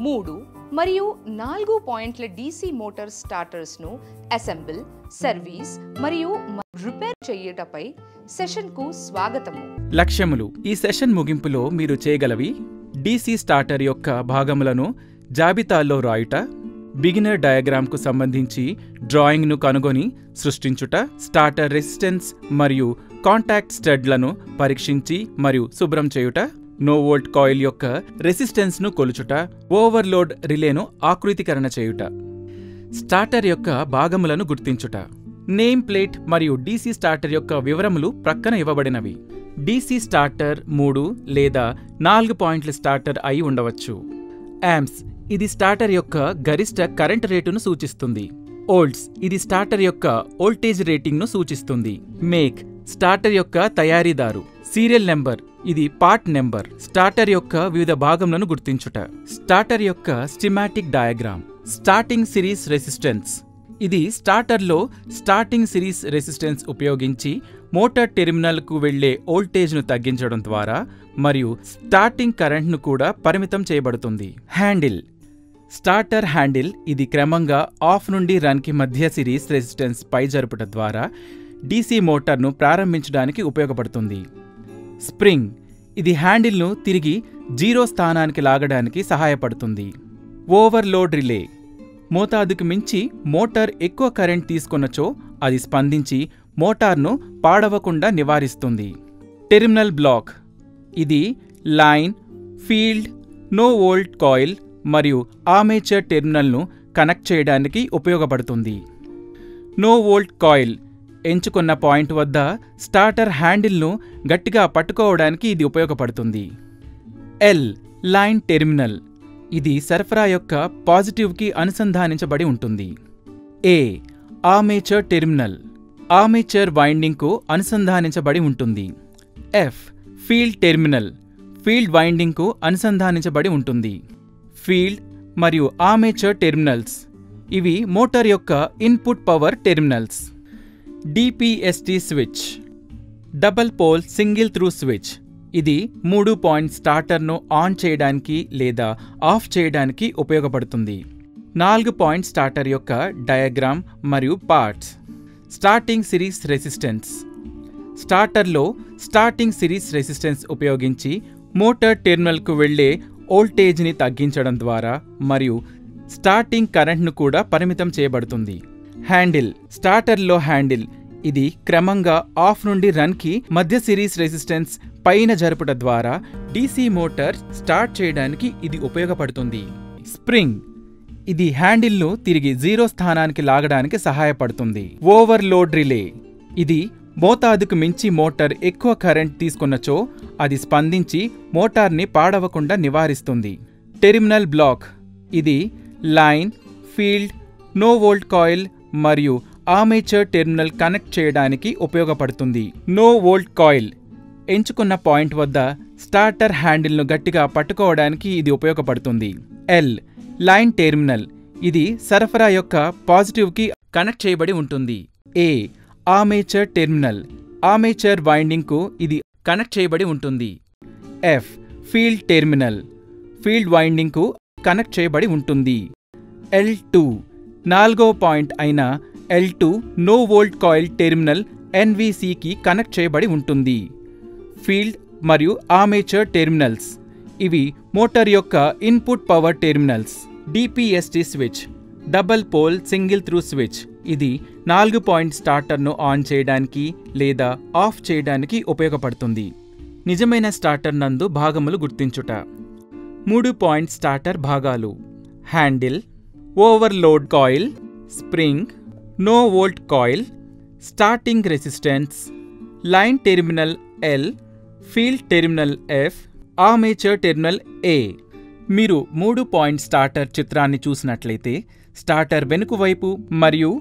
3 మరియు 4 పాయింట్ల DC motor స్టార్టర్స్ను assemble, service మరియు రిపేర్ చేయుటపై సెషన్కు స్వాగతము. లక్ష్యములు. ఈ సెషన్ ముగింపులో మీరు చేయగలవి: DC స్టార్టర్ యొక్క భాగములను జాబితాలో రాయుట, బిగినర్ డయాగ్రామ్కు సంబంధించి డ్రాయింగ్ను కనుగొని సృష్టించుట, స్టార్టర్ రెసిస్టెన్స్ మరియు కాంటాక్ట్ స్టడ్లను పరీక్షించి మరియు శుభ్రం చేయుట, నో వోల్ట్ కాయిల్ యొక్క రెసిస్టెన్స్ను కొలుచుట, ఓవర్లోడ్ రిలేను ఆకృతీకరణ చేయుట. స్టార్టర్ యొక్క భాగములను గుర్తించుట. నేమ్ ప్లేట్ మరియు DC స్టార్టర్ యొక్క వివరములు ప్రక్కన ఇవ్వబడినవి. DC స్టార్టర్ 3 లేదా 4 పాయింట్ల స్టార్టర్ అయి ఉండవచ్చు. యాంప్స్, ఇది స్టార్టర్ యొక్క గరిష్ట కరెంట్ రేటును సూచిస్తుంది. ఓల్డ్స్, ఇది స్టార్టర్ యొక్క వోల్టేజ్ రేటింగ్ను సూచిస్తుంది. మేక్, స్టార్టర్ యొక్క తయారీదారు. సీరియల్ నెంబర్, ఇది పార్ట్ నెంబర్. స్టార్టర్ యొక్క వివిధ భాగములను గుర్తించుట. స్టార్టర్ యొక్క schematic diagram. Starting series resistance, ఇది స్టార్టర్లో స్టార్టింగ్ సిరీస్ రెసిస్టెన్స్ ఉపయోగించి మోటార్ టెర్మినల్కు వెళ్లే వోల్టేజ్ను తగ్గించడం ద్వారా మరియు స్టార్టింగ్ కరెంట్ను కూడా పరిమితం చేయబడుతుంది. హ్యాండిల్, స్టార్టర్ హ్యాండిల్, ఇది క్రమంగా ఆఫ్ నుండి రన్కి మధ్య సిరీస్ రెసిస్టెన్స్ పై జరుపుట ద్వారా DC మోటార్ను ప్రారంభించడానికి ఉపయోగపడుతుంది. స్ప్రింగ్, ఇది హ్యాండిల్ను తిరిగి 0 స్థానానికి లాగడానికి సహాయపడుతుంది. ఓవర్లోడ్ రిలే, మోతాదుకు మించి మోటార్ ఎక్కువ కరెంట్ తీసుకొనచో అది స్పందించి మోటార్ను పాడవకుండా నివారిస్తుంది. టెర్మినల్ బ్లాక్, ఇది line, field, no volt coil మరియు ఆర్మేచర్ టెర్మినల్ను కనెక్ట్ చేయడానికి ఉపయోగపడుతుంది. నో వోల్ట్ కాయిల్ ఎంచుకున్న పాయింట్ వద్ద స్టార్టర్ హ్యాండిల్ను గట్టిగా పట్టుకోవడానికి ఇది ఉపయోగపడుతుంది. ఎల్, లైన్ టెర్మినల్, ఇది సరఫరా యొక్క పాజిటివ్కి అనుసంధానించబడి ఉంటుంది. ఏ, ఆర్మేచర్ టెర్మినల్, ఆర్మేచర్ వైండింగ్కు అనుసంధానించబడి ఉంటుంది. ఎఫ్, ఫీల్డ్ టెర్మినల్, ఫీల్డ్ వైండింగ్కు అనుసంధానించబడి ఉంటుంది. ఫీల్డ్ మరియు ఆర్మేచర్ టెర్మినల్స్, ఇవి మోటార్ యొక్క input power terminals. DPST switch, double pole single through switch, ఇది 3 పాయింట్ స్టార్టర్ను ఆన్ చేయడానికి లేదా ఆఫ్ చేయడానికి ఉపయోగపడుతుంది. 4 పాయింట్ స్టార్టర్ యొక్క డయాగ్రామ్ మరియు పార్ట్స్. స్టార్టింగ్ సిరీస్ రెసిస్టెన్స్, స్టార్టర్లో స్టార్టింగ్ సిరీస్ రెసిస్టెన్స్ ఉపయోగించి మోటార్ టెర్మినల్కు వెళ్లే వోల్టేజ్ని తగ్గించడం ద్వారా మరియు స్టార్టింగ్ కరెంట్ను కూడా పరిమితం చేయబడుతుంది. హ్యాండిల్, స్టార్టర్లో హ్యాండిల్, ఇది క్రమంగా ఆఫ్ నుండి రన్కి మధ్య సిరీస్ రెసిస్టెన్స్ పైన జరుపుట ద్వారా DC మోటార్ స్టార్ట్ చేయడానికి ఇది ఉపయోగపడుతుంది. స్ప్రింగ్, ఇది హ్యాండిల్ను తిరిగి 0 స్థానానికి లాగడానికి సహాయపడుతుంది. ఓవర్లోడ్ రిలే, ఇది మోతాదుకు మించి మోటార్ ఎక్కువ కరెంట్ తీసుకున్నచో అది స్పందించి మోటార్ని పాడవకుండా నివారిస్తుంది. టెర్మినల్ బ్లాక్, ఇది line, field, no volt coil మరియు ఆర్మేచర్ టెర్మినల్ కనెక్ట్ చేయడానికి ఉపయోగపడుతుంది. నో వోల్ట్ కాయిల్ ఎంచుకున్న పాయింట్ వద్ద స్టార్టర్ హ్యాండిల్ను గట్టిగా పట్టుకోవడానికి ఇది ఉపయోగపడుతుంది. ఎల్, లైన్ టెర్మినల్, ఇది సరఫరా యొక్క పాజిటివ్కి కనెక్ట్ చేయబడి ఉంటుంది. ఏ, ఆర్మేచర్ టెర్మినల్, ఆర్మేచర్ వైండింగ్కు ఇది కనెక్ట్ చేయబడి ఉంటుంది. ఎఫ్, ఫీల్డ్ టెర్మినల్, ఫీల్డ్ వైండింగ్కు కనెక్ట్ చేయబడి ఉంటుంది. L2, 4వ పాయింట్ అయిన L2 no volt coil terminal NVCకి కనెక్ట్ చేయబడి ఉంటుంది. ఫీల్డ్ మరియు ఆర్మేచర్ టెర్మినల్స్, ఇవి మోటార్ యొక్క input power terminals. DPST switch, double pole single through switch, ఇది 4 పాయింట్ స్టార్టర్ను ఆన్ చేయడానికి లేదా ఆఫ్ చేయడానికి ఉపయోగపడుతుంది. నిజమైన స్టార్టర్ నందు భాగములు గుర్తించుట. 3 పాయింట్ స్టార్టర్ భాగాలు: handle, overload coil, spring, no volt coil, starting resistance, line terminal L, field terminal F, armature terminal A. మీరు 3 పాయింట్ స్టార్టర్ చిత్రాన్ని చూసినట్లయితే స్టార్టర్ వెనుక వైపు మరియు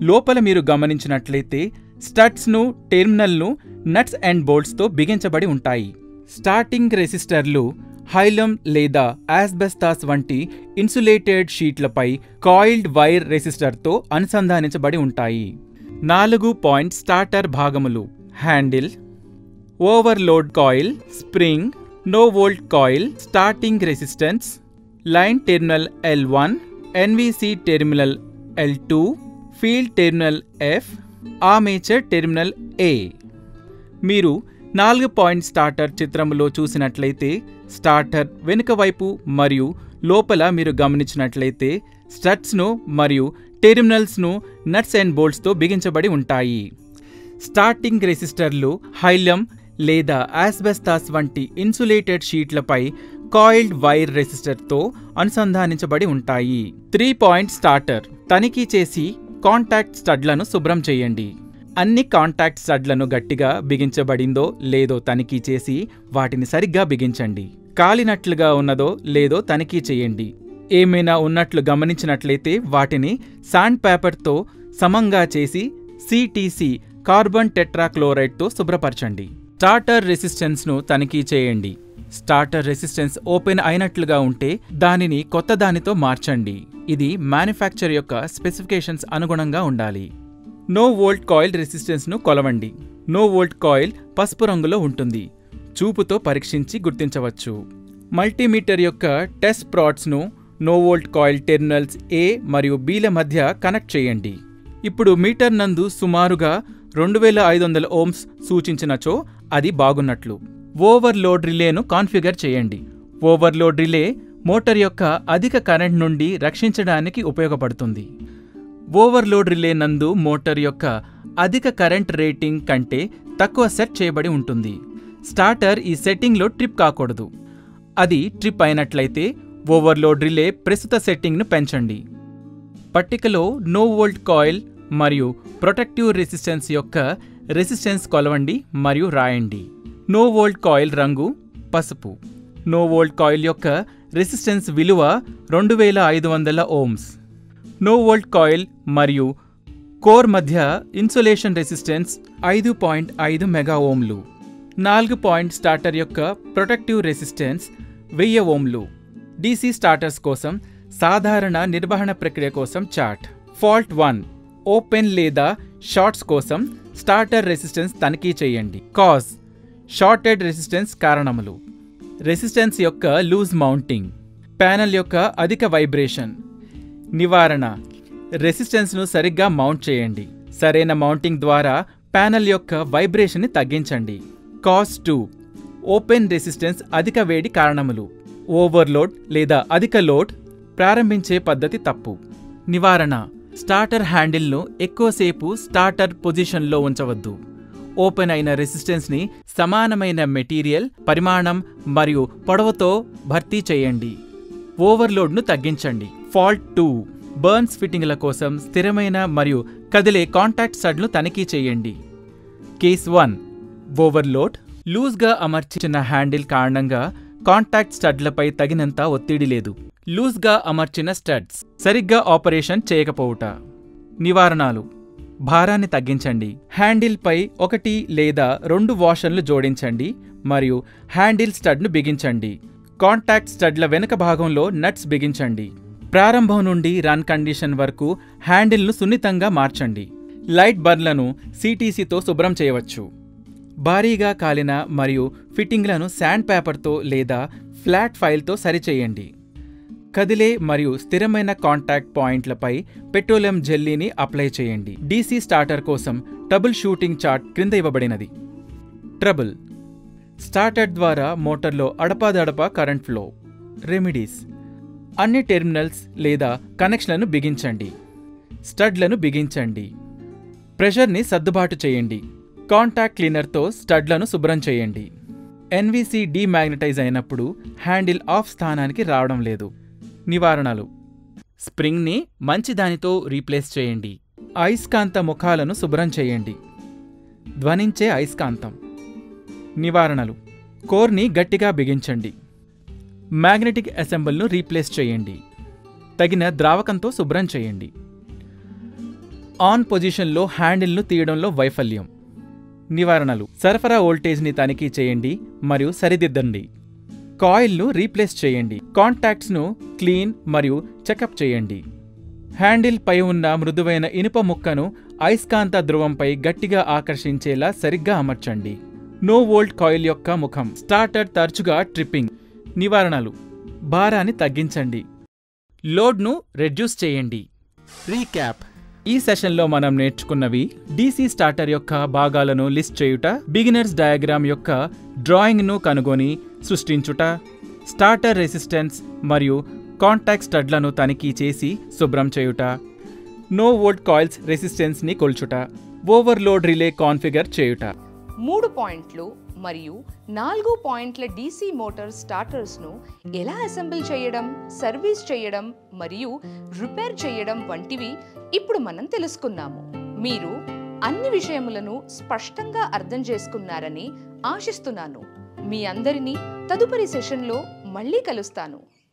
లోపల మీరు గమనించినట్లయితే స్టడ్స్ను, టెర్మినల్ను నట్స్ అండ్ బోల్ట్స్తో బిగించబడి ఉంటాయి. స్టార్టింగ్ రెసిస్టర్లు హైలమ్ లేదా ఆస్బెస్టాస్ వంటి ఇన్సులేటెడ్ షీట్లపై కాయిల్డ్ వైర్ రెసిస్టర్తో అనుసంధానించబడి ఉంటాయి. 4 పాయింట్ స్టార్టర్ భాగములు: handle, overload coil, spring, no volt coil, starting resistance, line terminal L1, NVC terminal L2, field terminal F, armature terminal A. మీరు 4 పాయింట్ స్టార్టర్ చిత్రంలో చూసినట్లయితే స్టార్టర్ వెనుక వైపు మరియు లోపల మీరు గమనించినట్లయితే స్టడ్స్ను మరియు టెర్మినల్స్ను నట్స్ అండ్ బోల్ట్స్తో బిగించబడి ఉంటాయి. స్టార్టింగ్ రెసిస్టర్లు హైలం లేదా ఆస్బెస్టాస్ వంటి ఇన్సులేటెడ్ షీట్లపై కాయిల్డ్ వైర్ రెసిస్టర్తో అనుసంధానించబడి ఉంటాయి. 3 పాయింట్ స్టార్టర్ తనిఖీ చేసి కాంటాక్ట్ స్టడ్లను శుభ్రం చేయండి. అన్ని కాంటాక్ట్ స్టడ్లను గట్టిగా బిగించబడిందో లేదో తనిఖీ చేసి వాటిని సరిగ్గా బిగించండి. కాలినట్లుగా ఉన్నదో లేదో తనిఖీ చేయండి. ఏమైనా ఉన్నట్లు గమనించినట్లయితే వాటిని శాండ్ పేపర్తో సమంగా చేసి CTC కార్బన్ టెట్రాక్లోరైడ్తో శుభ్రపరచండి. స్టార్టర్ రెసిస్టెన్స్ను తనిఖీ చేయండి. స్టార్టర్ రెసిస్టెన్స్ ఓపెన్ అయినట్లుగా ఉంటే దానిని కొత్త దానితో మార్చండి. ఇది మ్యానుఫ్యాక్చర్ యొక్క స్పెసిఫికేషన్స్ అనుగుణంగా ఉండాలి. నో వోల్ట్ కాయిల్ రెసిస్టెన్స్ను కొలవండి. నో వోల్ట్ కాయిల్ పసుపు రంగులో ఉంటుంది. చూపుతో పరీక్షించి గుర్తించవచ్చు. మల్టీమీటర్ యొక్క టెస్ట్ ప్రాడ్స్ను no volt coil terminals A మరియు Bల మధ్య కనెక్ట్ చేయండి. ఇప్పుడు మీటర్ నందు సుమారుగా 2500 ohms సూచించినచో అది బాగున్నట్లు. ఓవర్లోడ్ రిలేను కాన్ఫిగర్ చేయండి. ఓవర్లోడ్ రిలే మోటార్ యొక్క అధిక కరెంట్ నుండి రక్షించడానికి ఉపయోగపడుతుంది. ఓవర్లోడ్ రిలే నందు మోటార్ యొక్క అధిక కరెంట్ రేటింగ్ కంటే తక్కువ సెట్ చేయబడి ఉంటుంది. స్టార్టర్ ఈ సెట్టింగ్లో ట్రిప్ కాకూడదు. అది ట్రిప్ అయినట్లయితే ఓవర్లోడ్ రిలే ప్రస్తుత సెట్టింగ్ను పెంచండి. పట్టికలో నో వోల్ట్ కాయిల్ మరియు ప్రొటెక్టివ్ రెసిస్టెన్స్ యొక్క రెసిస్టెన్స్ కొలవండి మరియు రాయండి. నో వోల్ట్ కాయిల్ రంగు పసుపు. నో వోల్ట్ కాయిల్ యొక్క రెసిస్టెన్స్ విలువ 2500 ohms. నో వోల్ట్ కాయిల్ మరియు కోర్ మధ్య ఇన్సులేషన్ రెసిస్టెన్స్ 5.5 మెగా ఓంలు. 4 పాయింట్ స్టార్టర్ యొక్క protective resistance 1000 ohms. DC starters కోసం సాధారణ నిర్వహణ ప్రక్రియ కోసం చార్ట్. ఫాల్ట్ 1 ఓపెన్ లేదా షార్ట్స్ కోసం స్టార్టర్ రెసిస్టెన్స్ తనిఖీ చేయండి. కాజ్ షార్టెడ్ రెసిస్టెన్స్ కారణములు. రెసిస్టెన్స్ యొక్క లూజ్ మౌంటింగ్. ప్యానెల్ యొక్క అధిక వైబ్రేషన్. నివారణ రెసిస్టెన్స్ను సరిగ్గా మౌంట్ చేయండి. సరైన మౌంటింగ్ ద్వారా ప్యానెల్ యొక్క వైబ్రేషన్ని తగ్గించండి. కాజ్ 2 ఓపెన్ రెసిస్టెన్స్ అధిక వేడి కారణములు. ఓవర్లోడ్ లేదా అధిక లోడ్ ప్రారంభించే పద్ధతి తప్పు. నివారణ స్టార్టర్ హ్యాండిల్ను ఎక్కువసేపు స్టార్టర్ పొజిషన్లో ఉంచవద్దు. ఓపెన్ అయిన రెసిస్టెన్స్ని సమానమైన మెటీరియల్, పరిమాణం మరియు పొడవుతో భర్తీ చేయండి. ఓవర్లోడ్ను తగ్గించండి. ఫాల్ట్ 2 బర్న్స్ ఫిట్టింగ్ల కోసం స్థిరమైన మరియు కదిలే కాంటాక్ట్ స్టడ్ను తనిఖీ చేయండి. Case 1 overload. లూజ్గా అమర్చిన హ్యాండిల్ కారణంగా కాంటాక్ట్ స్టడ్లపై తగినంత ఒత్తిడి లేదు. లూజ్గా అమర్చిన స్టడ్స్ సరిగ్గా ఆపరేషన్ చేయకపోవుట. నివారణలు భారాన్ని తగ్గించండి. హ్యాండిల్పై 1 లేదా 2 వాషర్లు జోడించండి మరియు హ్యాండిల్ స్టడ్ను బిగించండి. కాంటాక్ట్ స్టడ్ల వెనుక భాగంలో నట్స్ బిగించండి. ప్రారంభం నుండి రన్ కండిషన్ వరకు హ్యాండిల్ను సున్నితంగా మార్చండి. లైట్ బర్న్లను CTCతో శుభ్రం చేయవచ్చు. భారీగా కాలిన మరియు ఫిట్టింగ్లను శాండ్ పేపర్తో లేదా ఫ్లాట్ ఫైల్తో సరిచేయండి. కదిలే మరియు స్థిరమైన కాంటాక్ట్ పాయింట్లపై పెట్రోలియం జెల్లీని అప్లై చేయండి. DC స్టార్టర్ కోసం ట్రబుల్ షూటింగ్ చార్ట్ క్రింద ఇవ్వబడినది. ట్రబుల్ స్టార్టర్ ద్వారా మోటార్లో అడపాదడపా కరెంట్ ఫ్లో. రెమెడీస్ అన్ని టెర్మినల్స్ లేదా కనెక్షన్లను బిగించండి. స్టడ్లను బిగించండి. ప్రెషర్ని సర్దుబాటు చేయండి. కాంటాక్ట్ క్లీనర్తో స్టడ్లను శుభ్రం చేయండి. NVC డీమాగ్నటైజ్ అయినప్పుడు హ్యాండిల్ ఆఫ్ స్థానానికి రావడం లేదు. నివారణలు స్ప్రింగ్ని మంచిదానితో రీప్లేస్ చేయండి. అయస్కాంత ముఖాలను శుభ్రం చేయండి. ధ్వనించే అయస్కాంతం. నివారణలు కోర్ని గట్టిగా బిగించండి. మ్యాగ్నెటిక్ అసెంబుల్ను రీప్లేస్ చేయండి. తగిన ద్రావకంతో శుభ్రం చేయండి. ఆన్ పొజిషన్లో హ్యాండిల్ను తీయడంలో వైఫల్యం. నివారణలు సరఫరా వోల్టేజ్ని తనిఖీ చేయండి మరియు సరిదిద్దండి. కాయిల్ను రీప్లేస్ చేయండి. కాంటాక్ట్స్ను క్లీన్ మరియు చెకప్ చేయండి. హ్యాండిల్ పై ఉన్న మృదువైన ఇనుప ముక్కను అయస్కాంత ధ్రువంపై గట్టిగా ఆకర్షించేలా సరిగ్గా అమర్చండి. నో వోల్ట్ కాయిల్ యొక్క ముఖం. స్టార్టర్ తరచుగా ట్రిప్పింగ్. నివారణలు భారాన్ని తగ్గించండి. లోడ్ను రెడ్యూస్ చేయండి. రీక్యాప్. ఈ సెషన్లో మనం నేర్చుకున్నవి: డీసీ స్టార్టర్ యొక్క భాగాలను లిస్ట్ చేయుట, బిగినర్స్ డయాగ్రామ్ యొక్క డ్రాయింగ్ను కనుగొని సృష్టించుట, స్టార్టర్ రెసిస్టెన్స్ మరియు కాంటాక్ట్ స్టడ్లను తనిఖీ చేసి శుభ్రం చేయుట, నో వోల్ట్ కాయిల్స్ రెసిస్టెన్స్ని కొల్చుట, ఓవర్లోడ్ రిలే కాన్ఫిగర్ చేయుట. 3 పాయింట్లు మరియు 4 పాయింట్ల డీసీ మోటార్ స్టార్టర్స్ను ఎలా అసెంబుల్ చేయడం, సర్వీస్ చేయడం మరియు రిపేర్ చేయడం వంటివి ఇప్పుడు మనం తెలుసుకున్నాము. మీరు అన్ని విషయములను స్పష్టంగా అర్థం చేసుకున్నారని ఆశిస్తున్నాను. మీ అందరినీ తదుపరి సెషన్లో మళ్ళీ కలుస్తాను.